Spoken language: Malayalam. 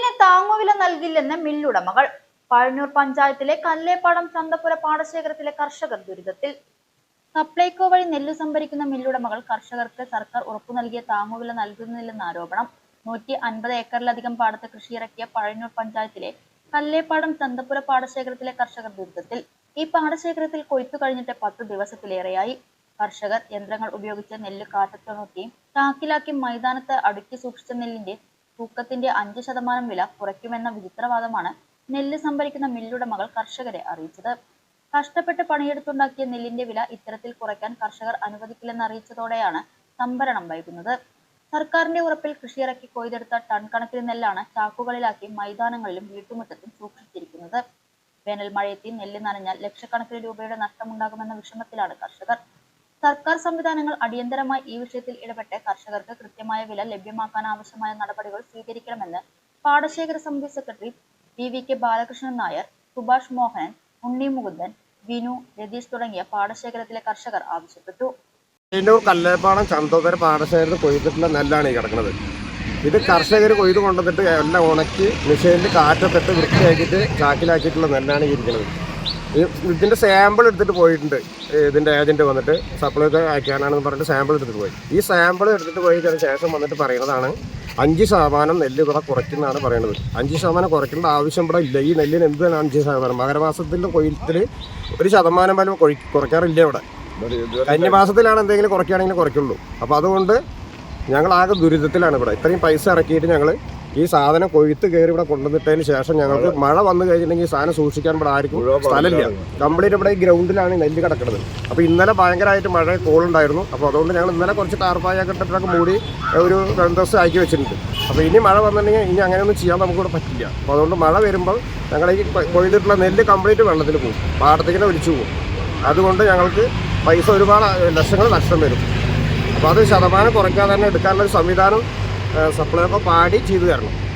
നെല്ലിന് താങ്ങുവില നൽകില്ലെന്ന് മില്ലുടമകൾ. പഴഞ്ഞൂർ പഞ്ചായത്തിലെ കല്ലേപ്പാടം ചന്തപ്പുര പാടശേഖരത്തിലെ കർഷകർ ദുരിതത്തിൽ. സപ്ലൈകോ വഴി നെല്ല് സംഭരിക്കുന്ന മില്ലുടമകൾ കർഷകർക്ക് സർക്കാർ ഉറപ്പു നൽകിയ താങ്ങുവില നൽകുന്നില്ലെന്ന് ആരോപണം. 150 ഏക്കറിലധികം പാടത്ത് കൃഷിയിറക്കിയ പഴഞ്ഞൂർ പഞ്ചായത്തിലെ കല്ലേപ്പാടം ചന്തപ്പുര പാടശേഖരത്തിലെ കർഷകർ ദുരിതത്തിൽ. ഈ പാടശേഖരത്തിൽ കൊയ്ത്തു കഴിഞ്ഞിട്ട് 10 ദിവസത്തിലേറെയായി. കർഷകർ യന്ത്രങ്ങൾ ഉപയോഗിച്ച് നെല്ല് കാറ്റത്തുണർത്തിയും ചാക്കിലാക്കി മൈതാനത്ത് അടുക്കി സൂക്ഷിച്ച നെല്ലിന്റെ തൂക്കത്തിന്റെ 5% വില കുറയ്ക്കുമെന്ന വിചിത്രവാദമാണ് നെല്ല് സംഭരിക്കുന്ന മില്ലുടമകൾ കർഷകരെ അറിയിച്ചത്. കഷ്ടപ്പെട്ട് പണിയെടുത്തുണ്ടാക്കിയ നെല്ലിന്റെ വില ഇത്തരത്തിൽ കുറയ്ക്കാൻ കർഷകർ അനുവദിക്കില്ലെന്ന് അറിയിച്ചതോടെയാണ് സംഭരണം വൈകുന്നത്. സർക്കാരിന്റെ ഉറപ്പിൽ കൃഷിയിറക്കി കൊയ്തെടുത്ത ടൺ കണക്കിന് നെല്ലാണ് ചാക്കുകളിലാക്കി മൈതാനങ്ങളിലും വീട്ടുമുറ്റത്തും സൂക്ഷിച്ചിരിക്കുന്നത്. വേനൽ മഴയെത്തി നെല്ല് നനഞ്ഞാൽ ലക്ഷക്കണക്കിന് രൂപയുടെ നഷ്ടമുണ്ടാകുമെന്ന വിഷമത്തിലാണ് കർഷകർ. സർക്കാർ സംവിധാനങ്ങൾ അടിയന്തരമായി ഈ വിഷയത്തിൽ ഇടപെട്ട് കർഷകർക്ക് കൃത്യമായ വില ലഭ്യമാക്കാൻ ആവശ്യമായ നടപടികൾ സ്വീകരിക്കണമെന്ന് പാടശേഖര സമിതി സെക്രട്ടറി PVK ബാലകൃഷ്ണൻ നായർ, സുഭാഷ് മോഹനൻ, ഉണ്ണി മുകുന്ദൻ, വിനു, രതീഷ് തുടങ്ങിയ പാടശേഖരത്തിലെ കർഷകർ ആവശ്യപ്പെട്ടു. കല്ലേപ്പാടം ചന്തോത്തര പാടശേഖരത്തിൽ കൊയ്തിട്ടുള്ള നെല്ലാണ് ഈ കിടക്കുന്നത്. ഇത് കർഷകർ കൊയ്ത് കൊണ്ടുവന്നിട്ട് എല്ലാം ഉണക്കി മെഷീനിൽ കാറ്റത്തിട്ട് വൃത്തിയാക്കിയിട്ട് ചാക്കിലാക്കിയിട്ടുള്ള നെല്ലാണ് ഇരിക്കുന്നത്. ഇതിൻ്റെ സാമ്പിൾ എടുത്തിട്ട് പോയിട്ടുണ്ട്. ഇതിൻ്റെ ഏജൻറ്റ് വന്നിട്ട് സപ്ലൈകോ അയക്കാനാണെന്ന് പറഞ്ഞിട്ട് സാമ്പിൾ എടുത്തിട്ട് പോയി. ഈ സാമ്പിൾ എടുത്തിട്ട് പോയതിന് ശേഷം വന്നിട്ട് പറയുന്നതാണ് 5% നെല്ല് ഇവിടെ കുറയ്ക്കുന്നതാണ് പറയുന്നത്. 5% കുറയ്ക്കേണ്ട ആവശ്യം ഇവിടെ ഇല്ല. ഈ നെല്ലിന് എന്താണ് 5%? മകരമാസത്തിൻ്റെ കൊയ്ത്തിൽ 1% പോലും കുറയ്ക്കാറില്ല ഇവിടെ. കന്നിമാസത്തിലാണ് എന്തെങ്കിലും കുറയ്ക്കുകയാണെങ്കിൽ കുറയ്ക്കുള്ളൂ. അപ്പോൾ അതുകൊണ്ട് ഞങ്ങൾ ആകെ ദുരിതത്തിലാണ് ഇവിടെ. ഇത്രയും പൈസ ഇറക്കിയിട്ട് ഞങ്ങൾ ഈ സാധനം കൊയ്ത്ത് കയറി ഇവിടെ കൊണ്ടുവന്നിട്ടതിന് ശേഷം ഞങ്ങൾക്ക് മഴ വന്നു കഴിഞ്ഞിട്ടുണ്ടെങ്കിൽ ഈ സാധനം സൂക്ഷിക്കാൻ ഇവിടെ ആർക്കും സ്ഥലമില്ല. കംപ്ലീറ്റ് ഇവിടെ ഈ ഗ്രൗണ്ടിലാണ് നെല്ല് കിടക്കുന്നത്. അപ്പോൾ ഇന്നലെ ഭയങ്കരമായിട്ട് മഴ കോളുണ്ടായിരുന്നു. അപ്പോൾ അതുകൊണ്ട് ഞങ്ങൾ ഇന്നലെ കുറച്ച് ടാർപ്പായൊക്കെ ഇട്ടിട്ടൊക്കെ മൂടി ഒരു 2 ദിവസം ആക്കി വെച്ചിട്ടുണ്ട്. അപ്പോൾ ഇനി മഴ വന്നിട്ടുണ്ടെങ്കിൽ ഇനി അങ്ങനെയൊന്നും ചെയ്യാൻ നമുക്കിവിടെ പറ്റില്ല. അപ്പോൾ അതുകൊണ്ട് മഴ വരുമ്പോൾ ഞങ്ങൾ ഈ കൊയ്തിട്ടുള്ള നെല്ല് കംപ്ലീറ്റ് വെള്ളത്തിൽ പോകും, പാടത്തേക്കിനെ ഒലിച്ചു പോകും. അതുകൊണ്ട് ഞങ്ങൾക്ക് പൈസ ഒരുപാട് ലക്ഷങ്ങൾ നഷ്ടം വരും. അപ്പോൾ അത് ശതമാനം കുറയ്ക്കാതെ തന്നെ എടുക്കാനുള്ള ഒരു സംവിധാനം സപ്ലൈകോ പാടി ചെയ്തു തരണം.